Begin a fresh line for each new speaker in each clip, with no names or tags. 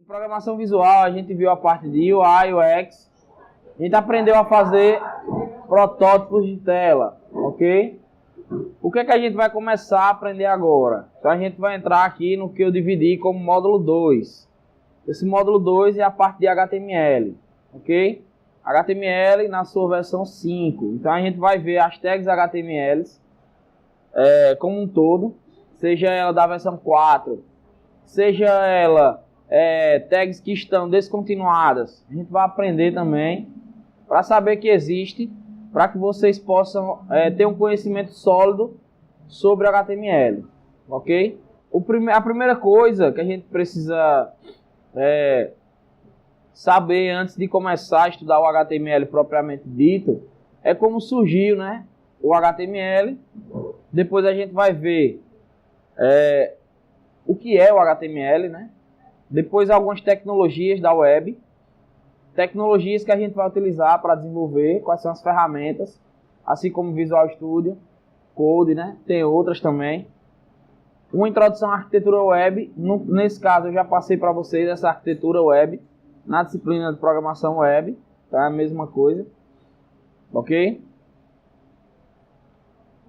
programação visual, a gente viu a parte de UI, UX. A gente aprendeu a fazer protótipos de tela, ok? O que é que a gente vai começar a aprender agora? Então a gente vai entrar aqui no que eu dividi como módulo 2. Esse módulo 2 é a parte de HTML, ok? HTML na sua versão 5. Então a gente vai ver as tags HTML como um todo, seja ela da versão 4, seja ela tags que estão descontinuadas. A gente vai aprender também para saber que existe, para que vocês possam ter um conhecimento sólido sobre HTML, ok? A primeira coisa que a gente precisa saber antes de começar a estudar o HTML propriamente dito é como surgiu, né, o HTML. Depois a gente vai ver o que é o HTML, né? Depois algumas tecnologias da web, tecnologias que a gente vai utilizar para desenvolver, quais são as ferramentas, assim como Visual Studio, Code, né? Tem outras também. Uma introdução à arquitetura web, nesse caso eu já passei para vocês essa arquitetura web, na disciplina de programação web, tá? A mesma coisa, ok?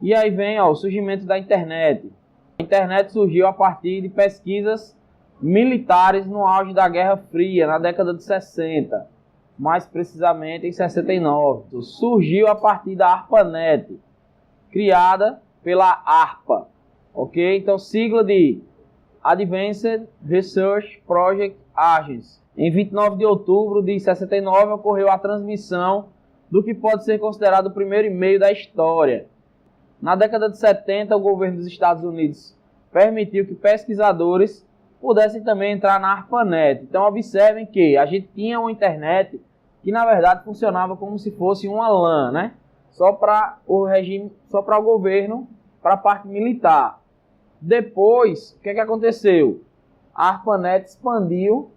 E aí vem o surgimento da internet. A internet surgiu a partir de pesquisas militares no auge da Guerra Fria, na década de 60, mais precisamente em 69. Surgiu a partir da ARPANET, criada pela ARPA, ok? Então, sigla de Advanced Research Project Agency. Em 29 de outubro de 69 ocorreu a transmissão do que pode ser considerado o primeiro e-mail da história. Na década de 70, o governo dos Estados Unidos permitiu que pesquisadores pudessem também entrar na ARPANET. Então observem que a gente tinha uma internet que na verdade funcionava como se fosse uma LAN, né? Só para o regime, só para o governo, para a parte militar. Depois, o que aconteceu? A ARPANET expandiu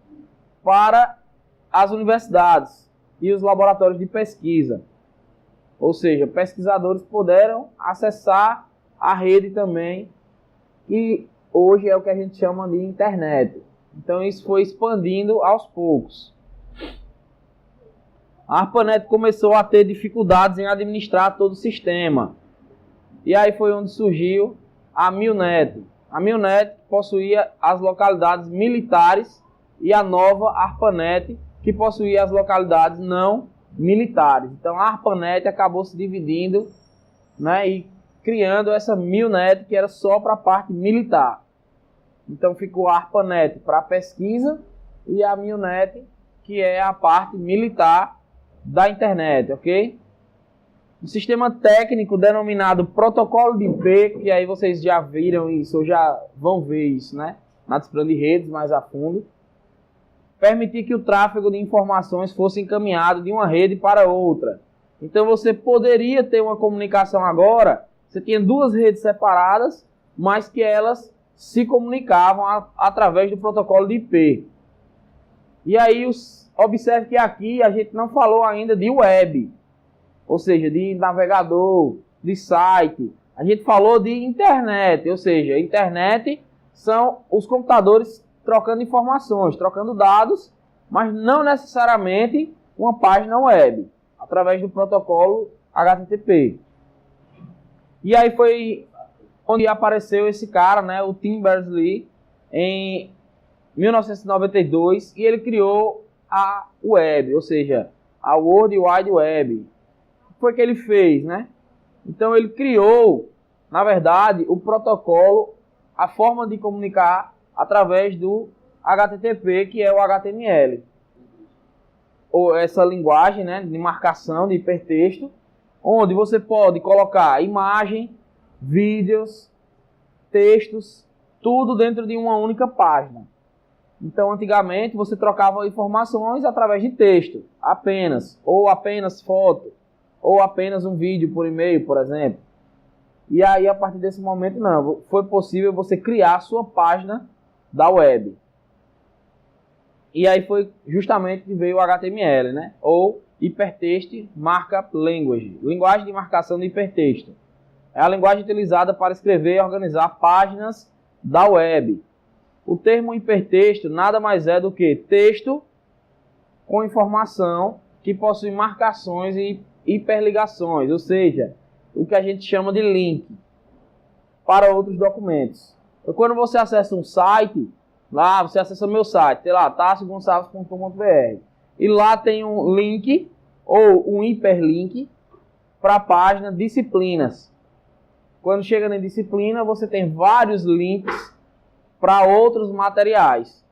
para as universidades e os laboratórios de pesquisa. Ou seja, pesquisadores puderam acessar a rede também, que hoje é o que a gente chama de internet. Então isso foi expandindo aos poucos. A ARPANET começou a ter dificuldades em administrar todo o sistema. E aí foi onde surgiu a MILNET. A MILNET possuía as localidades militares e a nova ARPANET, que possuía as localidades não militares. Então a ARPANET acabou se dividindo, né, e criando essa MILNET, que era só para a parte militar. Então ficou a ARPANET para a pesquisa e a MILNET, que é a parte militar da internet, ok? Um sistema técnico denominado protocolo de IP, que aí vocês já viram isso, ou já vão ver isso, né, na disciplina de redes mais a fundo, permitir que o tráfego de informações fosse encaminhado de uma rede para outra. Então você poderia ter uma comunicação agora, você tinha duas redes separadas, mas que elas se comunicavam através do protocolo de IP. E aí observe que aqui a gente não falou ainda de web, ou seja, de navegador, de site. A gente falou de internet, ou seja, internet são os computadores trocando informações, trocando dados, mas não necessariamente uma página web, através do protocolo HTTP. E aí foi onde apareceu esse cara, né, o Tim Berners-Lee, em 1992, e ele criou a web, ou seja, a World Wide Web. O que foi que ele fez, né? Então ele criou, na verdade, o protocolo, a forma de comunicar através do HTTP, que é o HTML. Ou essa linguagem, né, de marcação de hipertexto, onde você pode colocar imagem, vídeos, textos, tudo dentro de uma única página. Então, antigamente, você trocava informações através de texto, apenas, ou apenas foto, ou apenas um vídeo por e-mail, por exemplo. E aí, a partir desse momento, não, foi possível você criar a sua página da web. E aí foi justamente que veio o HTML, né? Ou Hypertext Markup Language, linguagem de marcação de hipertexto. É a linguagem utilizada para escrever e organizar páginas da web. O termo hipertexto nada mais é do que texto com informação que possui marcações e hiperligações, ou seja, o que a gente chama de link para outros documentos. Então, quando você acessa um site, lá você acessa meu site, sei lá, tarciogonçalves.com.br, e lá tem um link ou um hiperlink para a página disciplinas. Quando chega em disciplina, você tem vários links para outros materiais.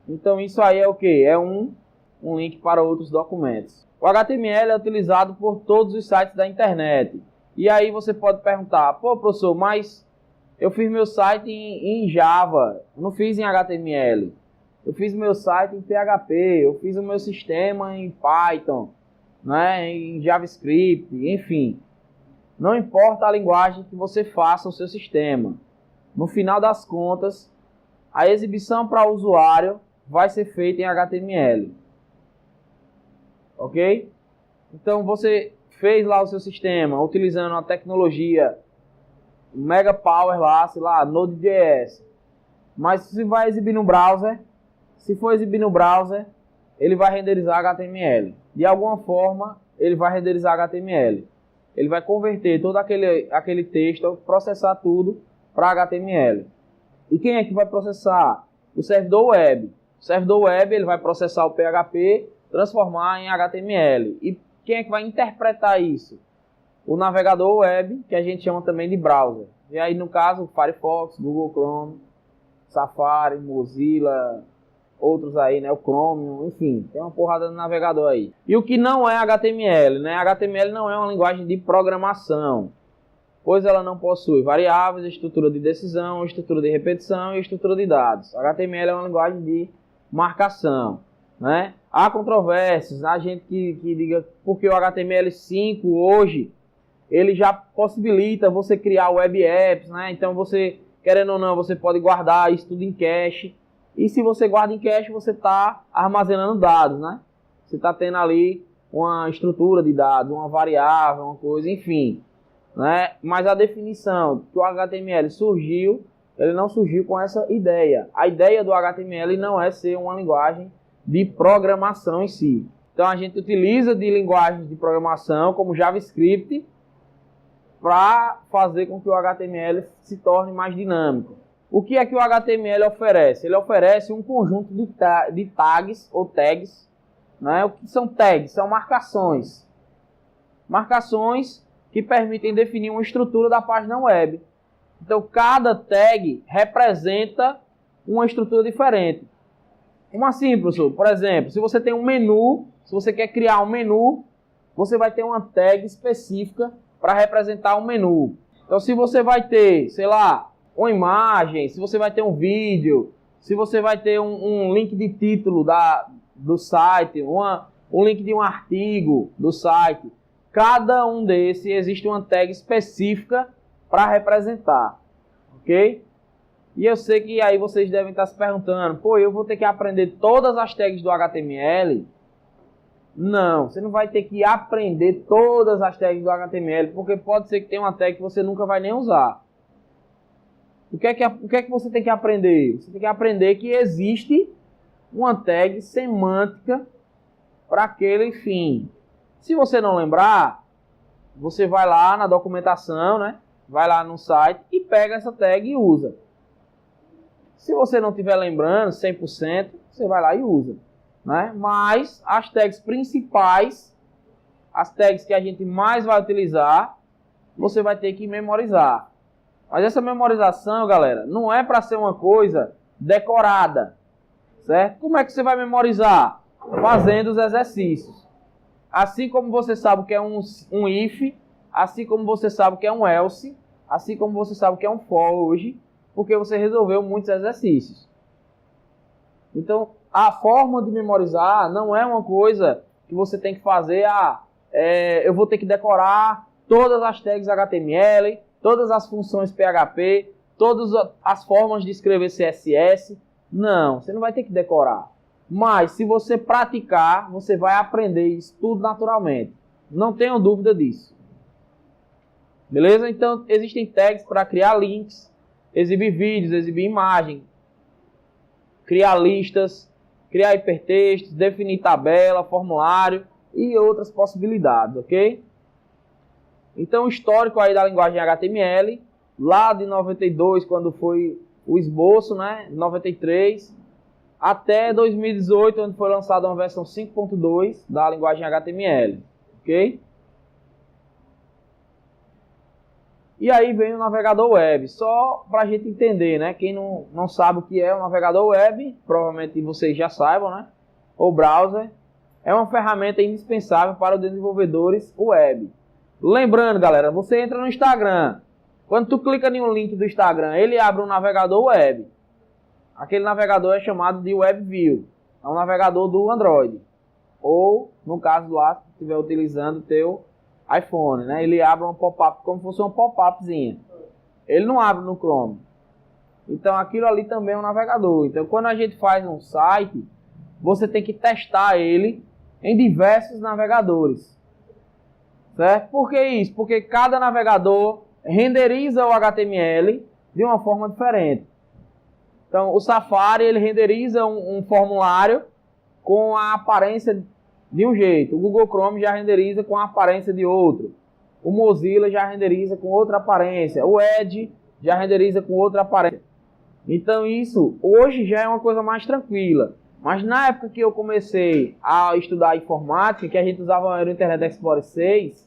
Então isso aí é o que? É um link para outros documentos. O HTML é utilizado por todos os sites da internet. E aí você pode perguntar, pô professor, mas eu fiz meu site em Java, não fiz em HTML. Eu fiz meu site em PHP, eu fiz o meu sistema em Python, né, em JavaScript, enfim. Não importa a linguagem que você faça o seu sistema. No final das contas, a exibição para o usuário vai ser feita em HTML. Ok? Então você fez lá o seu sistema utilizando a tecnologia Mega Power lá, sei lá, Node.js. Mas se vai exibir no browser, se for exibir no browser, ele vai renderizar HTML. De alguma forma, ele vai renderizar HTML. Ele vai converter todo aquele texto, processar tudo para HTML. E quem é que vai processar? O servidor web. O servidor web ele vai processar o PHP, transformar em HTML. E quem é que vai interpretar isso? O navegador web, que a gente chama também de browser. E aí, no caso, Firefox, Google Chrome, Safari, Mozilla, outros aí, né? O Chromium, enfim, tem uma porrada de navegador aí. E o que não é HTML, né? HTML não é uma linguagem de programação, pois ela não possui variáveis, estrutura de decisão, estrutura de repetição e estrutura de dados. HTML é uma linguagem de marcação, né? Há controvérsias, há gente que diga porque o HTML5 hoje ele já possibilita você criar web apps, né? Então você, querendo ou não, você pode guardar isso tudo em cache. E se você guarda em cache, você está armazenando dados, né? Você está tendo ali uma estrutura de dados, uma variável, uma coisa, enfim, né? Mas a definição que o HTML surgiu, ele não surgiu com essa ideia. A ideia do HTML não é ser uma linguagem de programação em si. Então a gente utiliza de linguagens de programação como JavaScript para fazer com que o HTML se torne mais dinâmico. O que é que o HTML oferece? Ele oferece um conjunto de tags ou tags, né? O que são tags? São marcações. Marcações que permitem definir uma estrutura da página web. Então, cada tag representa uma estrutura diferente. Como assim, professor? Por exemplo, se você tem um menu, se você quer criar um menu, você vai ter uma tag específica para representar um menu. Então, se você vai ter, sei lá, uma imagem, se você vai ter um vídeo, se você vai ter um link de título do site, um link de um artigo do site, cada um desses existe uma tag específica para representar, ok? E eu sei que aí vocês devem estar se perguntando, pô, eu vou ter que aprender todas as tags do HTML? Não, você não vai ter que aprender todas as tags do HTML, porque pode ser que tenha uma tag que você nunca vai nem usar. O que é que você tem que aprender? Você tem que aprender que existe uma tag semântica para aquele fim. Se você não lembrar, você vai lá na documentação, né? Vai lá no site e pega essa tag e usa. Se você não estiver lembrando 100%, você vai lá e usa, né? Mas as tags principais, as tags que a gente mais vai utilizar, você vai ter que memorizar. Mas essa memorização, galera, não é para ser uma coisa decorada, certo? Como é que você vai memorizar? Fazendo os exercícios. Assim como você sabe o que é um if, assim como você sabe o que é um else, assim como você sabe o que é um for hoje, porque você resolveu muitos exercícios. Então, a forma de memorizar não é uma coisa que você tem que fazer, eu vou ter que decorar todas as tags HTML, todas as funções PHP, todas as formas de escrever CSS. Não, você não vai ter que decorar. Mas, se você praticar, você vai aprender isso tudo naturalmente. Não tenham dúvida disso. Beleza? Então, existem tags para criar links, exibir vídeos, exibir imagem. criar listas, criar hipertextos, definir tabela, formulário e outras possibilidades, ok? Então, o histórico aí da linguagem HTML, lá de 92, quando foi o esboço, né, 93, até 2018, onde foi lançada uma versão 5.2 da linguagem HTML, ok? E aí vem o navegador web, só para a gente entender, né? Quem não sabe o que é o navegador web, provavelmente vocês já saibam, né? O browser é uma ferramenta indispensável para os desenvolvedores web. Lembrando, galera, você entra no Instagram, quando tu clica em um link do Instagram, ele abre um navegador web. Aquele navegador é chamado de WebView, é um navegador do Android. Ou, no caso lá, se estiver utilizando o teu iPhone, né? Ele abre um pop-up como se fosse uma pop-upzinha. Ele não abre no Chrome. Então aquilo ali também é um navegador. Então quando a gente faz um site, você tem que testar ele em diversos navegadores. Certo? Por que isso? Porque cada navegador renderiza o HTML de uma forma diferente. Então o Safari ele renderiza um formulário com a aparência de um jeito. O Google Chrome já renderiza com a aparência de outro. O Mozilla já renderiza com outra aparência. O Edge já renderiza com outra aparência. Então isso hoje já é uma coisa mais tranquila. Mas na época que eu comecei a estudar informática, que a gente usava o Internet Explorer 6,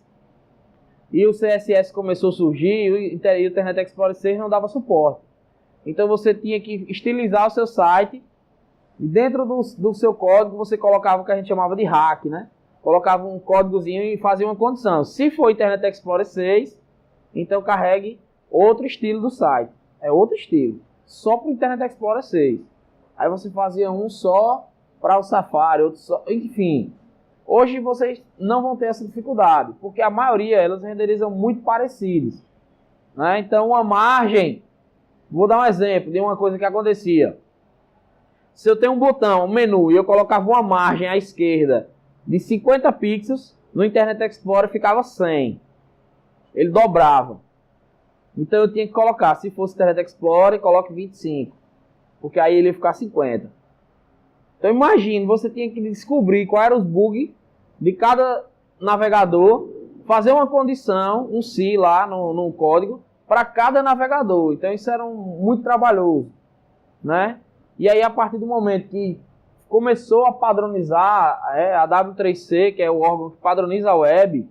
e o CSS começou a surgir, e o Internet Explorer 6 não dava suporte. Então você tinha que estilizar o seu site. E dentro do seu código você colocava o que a gente chamava de hack, né? Colocava um códigozinho e fazia uma condição. Se for Internet Explorer 6, então carregue outro estilo do site. É outro estilo. Só para o Internet Explorer 6. Aí você fazia um só para o Safari, outro só... Enfim, hoje vocês não vão ter essa dificuldade. Porque a maioria, elas renderizam muito parecidos. Né? Então uma margem... Vou dar um exemplo de uma coisa que acontecia. Se eu tenho um botão, um menu, e eu colocava uma margem à esquerda de 50 pixels, no Internet Explorer ficava 100. Ele dobrava. Então eu tinha que colocar, se fosse Internet Explorer, coloque 25. Porque aí ele ia ficar 50. Então imagine, você tinha que descobrir qual eram os bugs de cada navegador, fazer uma condição, um se lá no código, para cada navegador. Então isso era muito trabalhoso, né? E aí, a partir do momento que começou a padronizar, a W3C, que é o órgão que padroniza a web,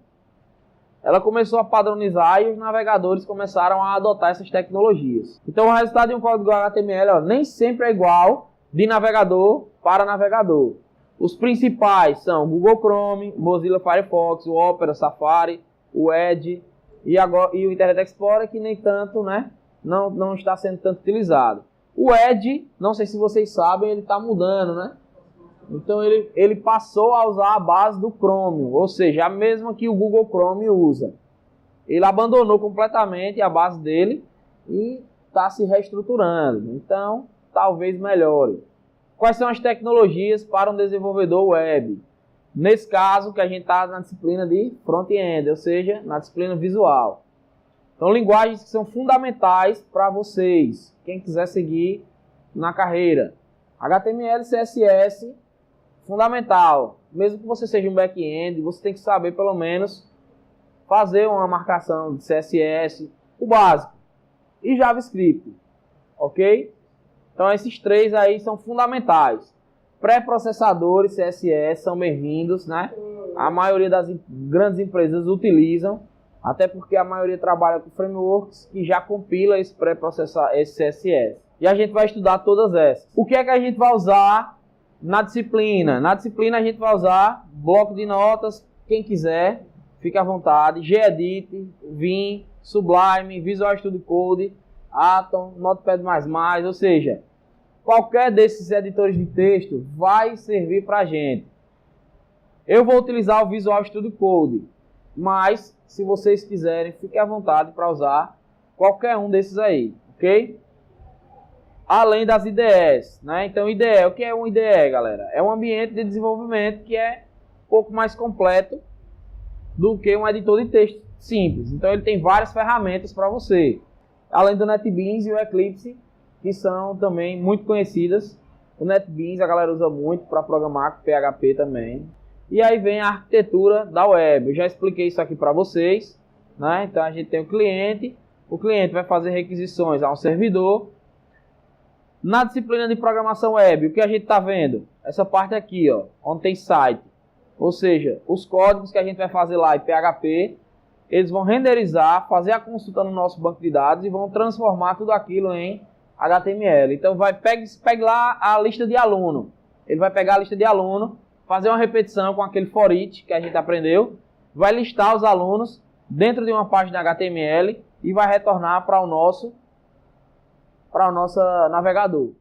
ela começou a padronizar e os navegadores começaram a adotar essas tecnologias. Então, o resultado de um código HTML nem sempre é igual de navegador para navegador. Os principais são o Google Chrome, o Mozilla Firefox, o Opera, Safari, o Edge e o Internet Explorer, que nem tanto, né, não está sendo tanto utilizado. O Edge, não sei se vocês sabem, ele está mudando, né? Então ele passou a usar a base do Chromium, ou seja, a mesma que o Google Chrome usa. Ele abandonou completamente a base dele e está se reestruturando. Então, talvez melhore. Quais são as tecnologias para um desenvolvedor web? Nesse caso, que a gente está na disciplina de front-end, ou seja, na disciplina visual. Então, linguagens que são fundamentais para vocês, quem quiser seguir na carreira. HTML, CSS, fundamental. Mesmo que você seja um back-end, você tem que saber, pelo menos, fazer uma marcação de CSS, o básico. E JavaScript, ok? Então, esses três aí são fundamentais. Pré-processadores CSS são bem-vindos, né? A maioria das grandes empresas utilizam. Até porque a maioria trabalha com frameworks que já compila esse CSS. E a gente vai estudar todas essas. O que é que a gente vai usar na disciplina? Na disciplina a gente vai usar bloco de notas, quem quiser, fique à vontade. Gedit, Vim, Sublime, Visual Studio Code, Atom, Notepad++, ou seja, qualquer desses editores de texto vai servir para a gente. Eu vou utilizar o Visual Studio Code, mas se vocês quiserem, fiquem à vontade para usar qualquer um desses aí, ok? Além das IDEs, né? Então, IDE, o que é um IDE, galera? É um ambiente de desenvolvimento que é um pouco mais completo do que um editor de texto simples. Então, ele tem várias ferramentas para você. Além do NetBeans e o Eclipse, que são também muito conhecidas O NetBeans a galera usa muito para programar com PHP também. E aí vem a arquitetura da web. Eu já expliquei isso aqui para vocês, né? Então a gente tem o cliente vai fazer requisições a um servidor. Na disciplina de programação web, o que a gente está vendo? Essa parte aqui, ó, onde tem site. Ou seja, os códigos que a gente vai fazer lá em PHP, eles vão renderizar, fazer a consulta no nosso banco de dados e vão transformar tudo aquilo em HTML. Então pegue lá a lista de aluno. Ele vai pegar a lista de aluno, fazer uma repetição com aquele for each que a gente aprendeu, vai listar os alunos dentro de uma página HTML e vai retornar para o nosso navegador.